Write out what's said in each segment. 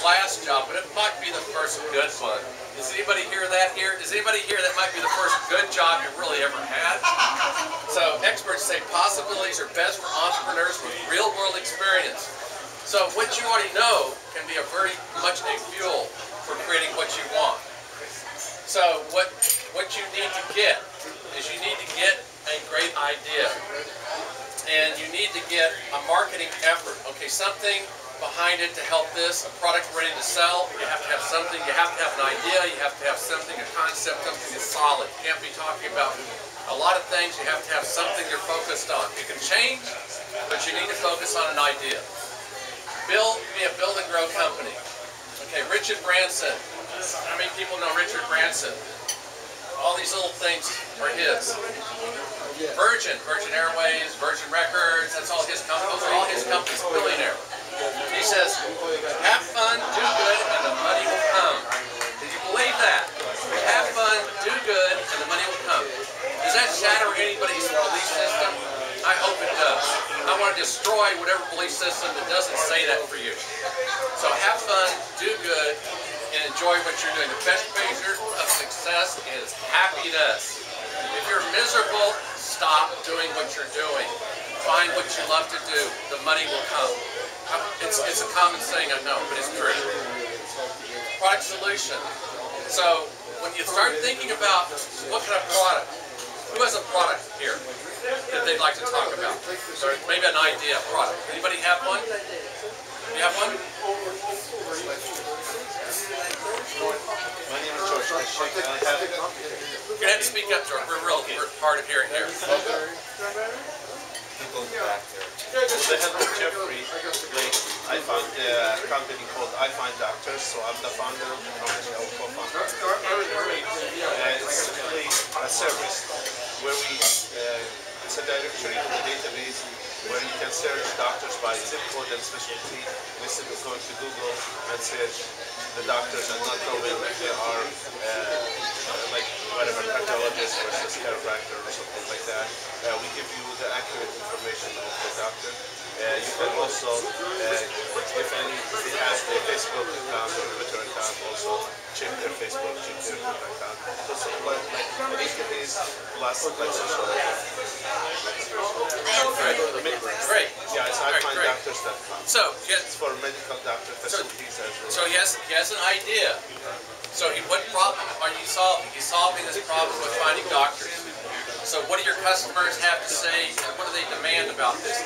last job, but it might be the first good one. Does anybody hear that here? Does anybody hear that might be the first good job you really ever had? So experts say possibilities are best for entrepreneurs with real-world experience. So what you already know can be a very much a fuel for creating what you want. So what you need to get is you need to get a great idea. And you need to get a marketing effort. Okay, something behind it to help this, a product ready to sell. You have to have something, you have to have an idea, you have to have something, a concept, something that's solid. You can't be talking about a lot of things, you have to have something you're focused on. You can change, but you need to focus on an idea. Be a build and grow company. Okay, Richard Branson. How many people know Richard Branson? All these little things are his. Virgin Airways, Virgin Records, that's all his companies. Those are all his companies, billionaire. He says, have fun, do good, and the money will come. Do you believe that? Have fun, do good, and the money will come. Does that shatter anybody's belief system? I hope it does. I want to destroy whatever belief system that doesn't say that for you. So have fun, do good, and enjoy what you're doing. The best measure of success is happiness. If you're miserable, stop doing what you're doing. Find what you love to do. The money will come. It's a common saying, I know, but it's true. Product solution. So when you start thinking about what kind of product, who has a product here that they'd like to talk about? Or maybe an idea, product. Anybody have one? You have one? My name is George. You're going to have to speak up, George. We're hard of hearing here. People in the back there. The help of Jeffrey Blake, I found a company called I Find Doctors, so I'm the founder of the company, our co-founder. It's simply a service where it's a directory in the database where you can search doctors by zip code and specialty. Instead of going to Google and search the doctors and not knowing if they are like whatever cardiologist versus chiropractor or something like that. We give you the accurate information of the doctor. You can also, if they have a Facebook account or a Twitter account, also check their Facebook, check their Twitter account. So like database plus like social media. Great. Yeah, it's iFindDoctors.com. So it's for medical doctor facilities as well. So he has an idea. So what problem are you solving? He's solving this problem with finding doctors. So what do your customers have to say, and what do they demand about this?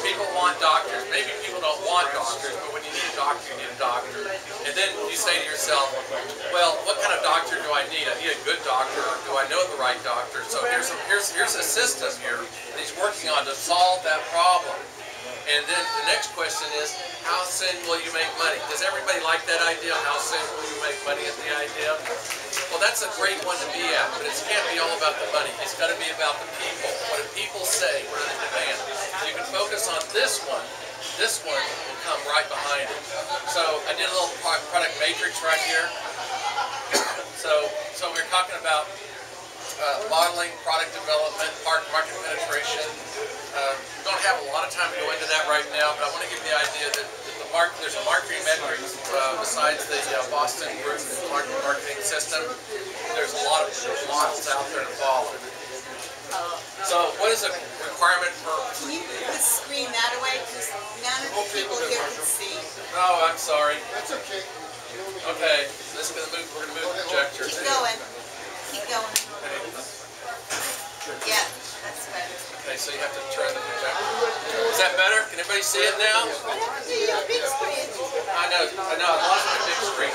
People want doctors. Maybe people don't want doctors, but when you need a doctor, you need a doctor. And then you say to yourself, well, what kind of doctor do I need? I need a good doctor, or do I know the right doctor? So here's a system here that he's working on to solve that problem. And then the next question is, how soon will you make money? Does everybody like that idea? How soon will you make money at the idea? Well, that's a great one to be at, but it can't be all about the money. It's got to be about the people. What do people say? What do they demand? You can focus on this one. This one will come right behind it. So I did a little product matrix right here. So we're talking about modeling, product development, market penetration. Don't have a lot of time to go into that right now, but I want to give you the idea that there's a marketing metric besides the Boston Group marketing system. There's a lot out there to follow. So what is a requirement for... Can you move the screen that way? Because none of the people here can see. Oh, I'm sorry. That's okay. Okay, we're going to move the projector. Keep going. Keep going. Yeah, that's better. Okay, so you have to turn the projector. Is that better? Can everybody see it now? Big screen. I know, I lost my big screen.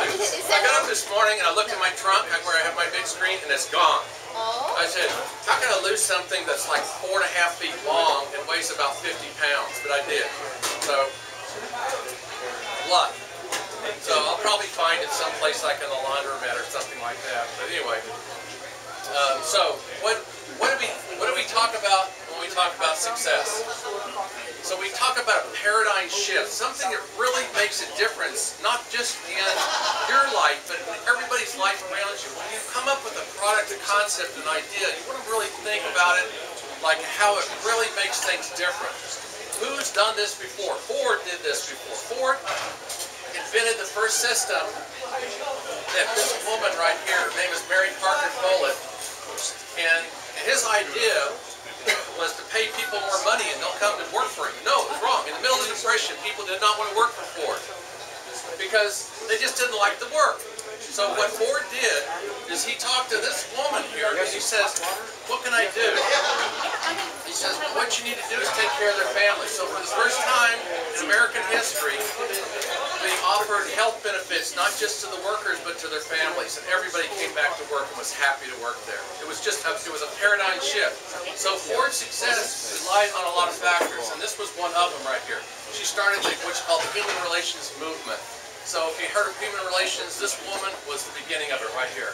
I got up this morning and I looked in my trunk where I have my big screen and it's gone. Oh. I said, how can I lose something that's like 4.5 feet long and weighs about 50 pounds? But I did. So, luck. So I'll probably find it someplace like in the laundromat or something like that. But anyway, so what do we talk about when we talk about success? So we talk about a paradigm shift, something that really makes a difference, not just in your life, but in everybody's life around you. When you come up with a product, a concept, an idea, you want to really think about it like how it really makes things different. Who's done this before? Ford did this before. Ford invented the first system that this woman right here, her name is Mary Parker Bullitt, and his idea was to pay people more money and they'll come and work for you. No, it was wrong. In the middle of the Depression, people did not want to work for Ford because they just didn't like the work. So what Ford did is he talked to this woman here and he says, what can I do? He says, what you need to do is take care of their family. So for the first time in American history, they offered health benefits not just to the workers but to their families, and everybody came back to work and was happy to work there. It was a paradigm shift. So Ford's success relied on a lot of factors, and this was one of them right here. She started what's called the human relations movement. So if you heard of human relations, this woman was the beginning of it right here.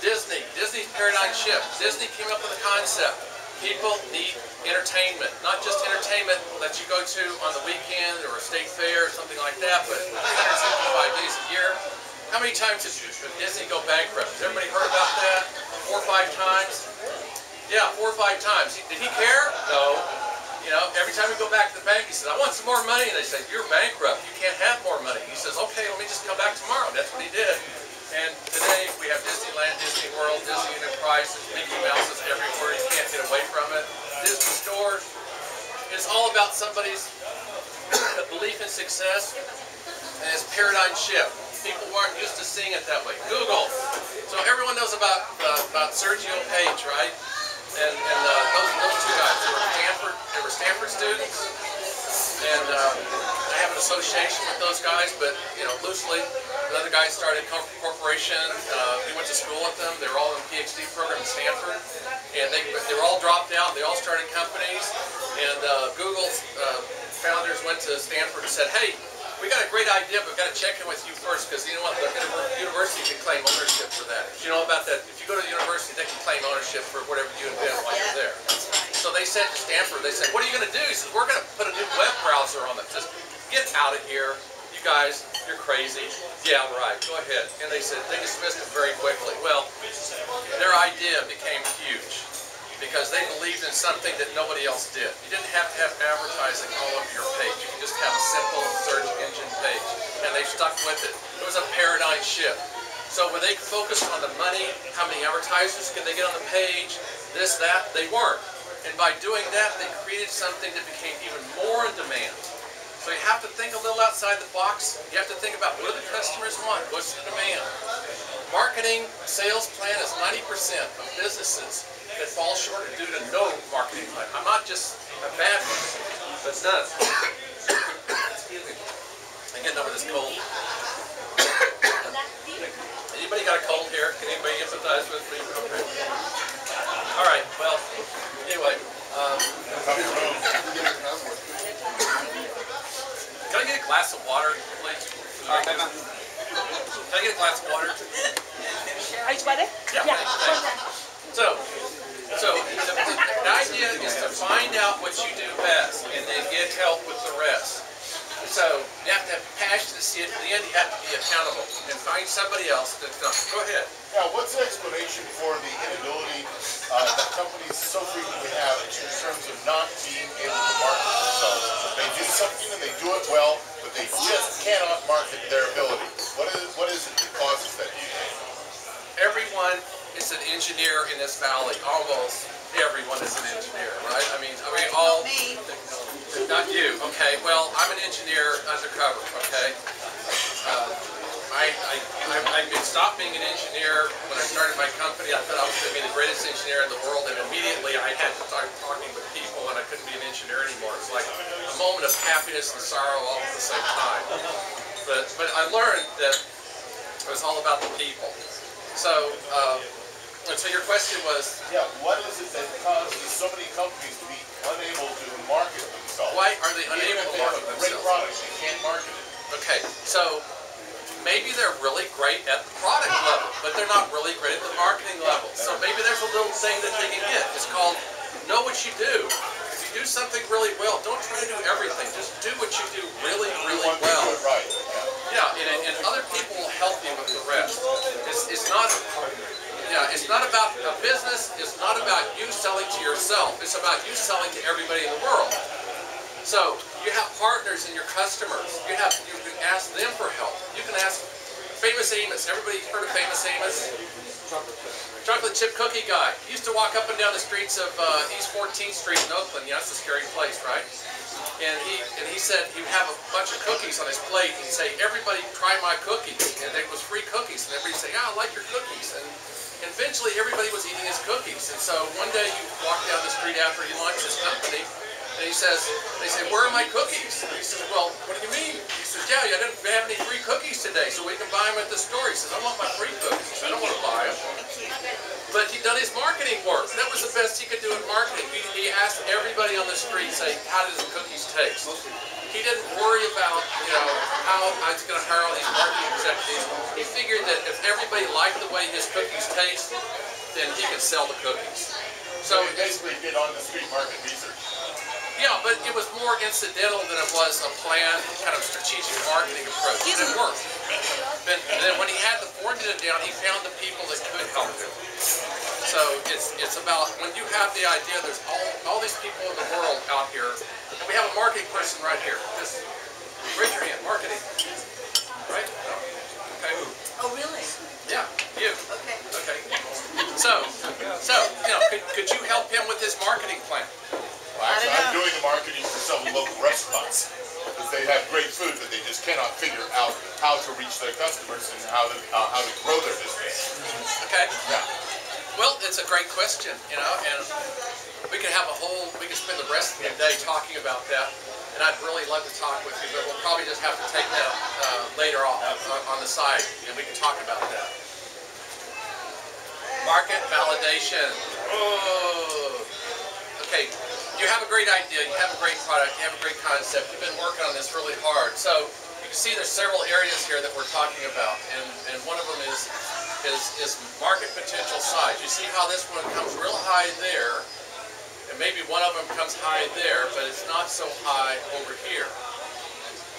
Disney's paradigm shift. Disney came up with a concept. People need entertainment, not just entertainment that you go to on the weekend or a state fair or something like that, but 365 days a year. How many times did Disney go bankrupt? Has everybody heard about that? 4 or 5 times? Yeah, 4 or 5 times. Did he care? No. You know, every time we go back to the bank, he says, I want some more money. And they say, you're bankrupt. You can't have more money. He says, okay, let me just come back tomorrow. That's what he did. And today we have Disneyland, Disney World, Disney Enterprises, Mickey Mouse is everywhere. You can't get away from it. Disney stores. It's all about somebody's belief in success and his paradigm shift. People weren't used to seeing it that way. Google. So everyone knows about Sergio Page, right? And those two guys, they were Stanford students, and I have an association with those guys, but you know, loosely. Another guy started a corporation. He went to school with them. They were all in the PhD program at Stanford, and they were all dropped out. They all started companies, and Google's founders went to Stanford and said, "Hey, we got a great idea, but we've got to check in with you first, because you know what, the university can claim ownership for that. If you know about that, if you go to the university, they can claim ownership for whatever you invent while you're there." So they said to Stanford, they said, what are you going to do? He says, we're going to put a new web browser on it. Just get out of here. You guys, you're crazy. Yeah, right, go ahead. And they said, they dismissed it very quickly. Well, their idea became huge, because they believed in something that nobody else did. You didn't have to have advertising all over your page. You could just have a simple search engine page. And they stuck with it. It was a paradigm shift. So when they focused on the money, how many advertisers could they get on the page, this, that, they weren't. And by doing that, they created something that became even more in demand. So you have to think a little outside the box. You have to think about what do the customers want, what's the demand. Marketing sales plan is 90% of businesses that fall short due to no marketing plan. I'm not just a bad person, but none. Excuse me. I'm getting over this cold. Anybody got a cold here? Can anybody empathize with me? Okay. All right. Well, anyway. Can I get a glass of water, please? Can I get a glass of water? Are you sweating? Yeah. So the idea is to find out what you do best and then get help with the rest. So you have to have passion to see it. At the end, you have to be accountable and find somebody else that's going. Go ahead. Yeah, what's the explanation for the inability that companies so frequently have in terms of not being able to market themselves? They do something and they do it well, but they just cannot market their ability. What is it that causes that? Everyone is an engineer in this valley. Almost everyone is an engineer, right? I mean all. Not you. Okay. Well, I'm an engineer undercover. Okay. I stopped being an engineer when I started my company. I thought I was going to be the greatest engineer in the world, and immediately I had to start talking with people, and I couldn't be an engineer anymore. It's like a moment of happiness and sorrow all at the same time. But I learned that it was all about the people. So, and so your question was, yeah, what is it that causes so many companies to be unable to market themselves? Why are they unable to market themselves? Great product, they can't market it. Okay, so maybe they're really great at the product level, but they're not really great at the marketing level. So maybe there's a little thing that they can get. It's called know what you do. If you do something really well, don't try to do everything. Just do what you do really, really well. Right. Yeah, and other people will help you with the rest. It's not. Yeah, it's not about a business. It's not about you selling to yourself. It's about you selling to everybody in the world. So You have partners in your customers. You can ask them for help. You can ask Famous Amos. Everybody heard of Famous Amos? Chocolate chip cookie guy. He used to walk up and down the streets of East 14th Street in Oakland. Yeah, that's a scary place, right? And he said he would have a bunch of cookies on his plate. He'd say, "Everybody try my cookies," and it was free cookies. And everybody would say, "Yeah, I like your cookies." And eventually, everybody was eating his cookies. And so one day, you walk down the street after he launched his company, and they say, "Where are my cookies?" And he says, "Well, what do you mean?" He says, "Yeah, I didn't have any free cookies today, so we can buy them at the store." He says, "I want my free cookies. I don't want to buy them." But he'd done his marketing work. That was the best he could do in marketing. He asked everybody on the street, say, "How does the cookies taste?" He didn't worry about, how I was going to hire all these marketing executives. He figured that if everybody liked the way his cookies taste, then he could sell the cookies. So he basically did on-the-street market research. Yeah, but it was more incidental than it was a planned kind of strategic marketing approach. And it worked. And then when he had the formula down, he found the people that could help him. So it's about, when you have the idea, there's all these people in the world out here, and we have a marketing person right here. Just raise your hand, marketing. Right? Okay. Oh, really? Yeah, you. Okay. Okay. So could you help him with his marketing plan? Well, actually, I'm doing the marketing for some local restaurants because they have great food, but they just cannot figure out how to reach their customers and how to grow their business. Okay. Yeah. Well, it's a great question, and we could spend the rest of the day talking about that, and I'd really love to talk with you, but we'll probably just have to take that later on the side, and we can talk about that. Market validation. Oh. Okay, you have a great idea, you have a great product, you have a great concept, you've been working on this really hard. So you can see there's several areas here that we're talking about, and one of them is market potential size. You see how this one comes real high there, and maybe one of them comes high there, but it's not so high over here.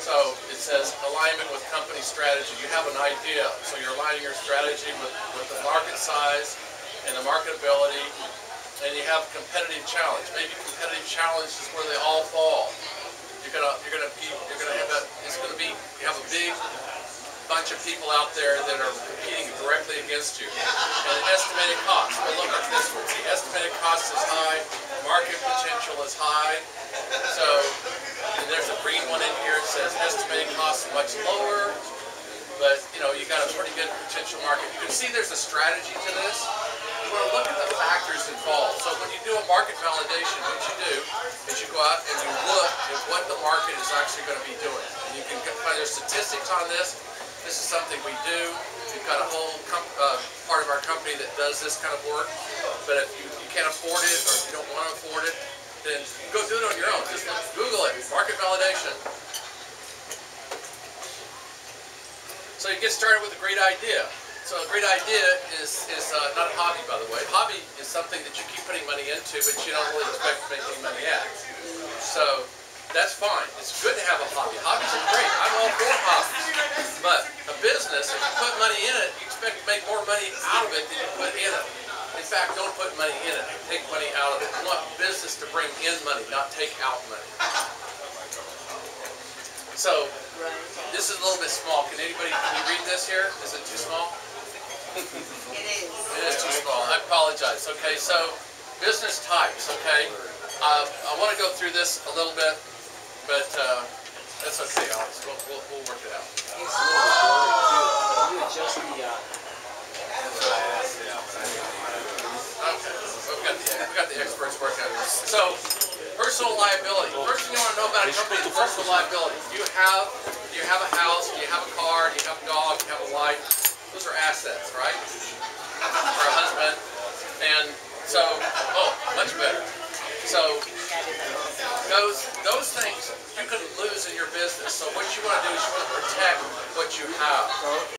So it says alignment with company strategy. You have an idea, so you're aligning your strategy with the market size and the marketability, and you have competitive challenge. Maybe competitive challenge is where they all fall. You have a big bunch of people out there that are competing directly against you. And the estimated cost. Well, look at this one. The estimated cost is high. Market potential is high. So and there's a green one in here. It says estimated cost much lower. But you got a pretty good potential market. You can see there's a strategy to this. You want to look at the factors involved. So when you do a market validation, what you do is you go out and you look at what the market is actually going to be doing. And you can find there's statistics on this. This is something we do. We've got a whole part of our company that does this kind of work. But if you can't afford it, or if you don't want to afford it, then go do it on your own. Just Google it, market validation. So you get started with a great idea. So a great idea is not a hobby, by the way. Hobby is something that you keep putting money into, but you don't really expect to make any money at. So that's fine. It's good to have a hobby. Hobbies are great. I'm all for hobbies. But a business, if you put money in it, you expect to make more money out of it than you put in it. In fact, don't put money in it. Take money out of it. You want business to bring in money, not take out money. So this is a little bit small. Can you read this here? Is it too small? It is. It is too small. I apologize. Okay, so business types. Okay, I want to go through this a little bit, but that's okay. We'll work it out. Okay, so we got the experts working on this. So personal liability. First thing you want to know about a company is personal liability. You have a house, you have a car, you have a dog, you have a wife. Those are assets, right? Or a husband. And so, much better. So those things you could lose in your business. So what you want to do is you want to protect what you have.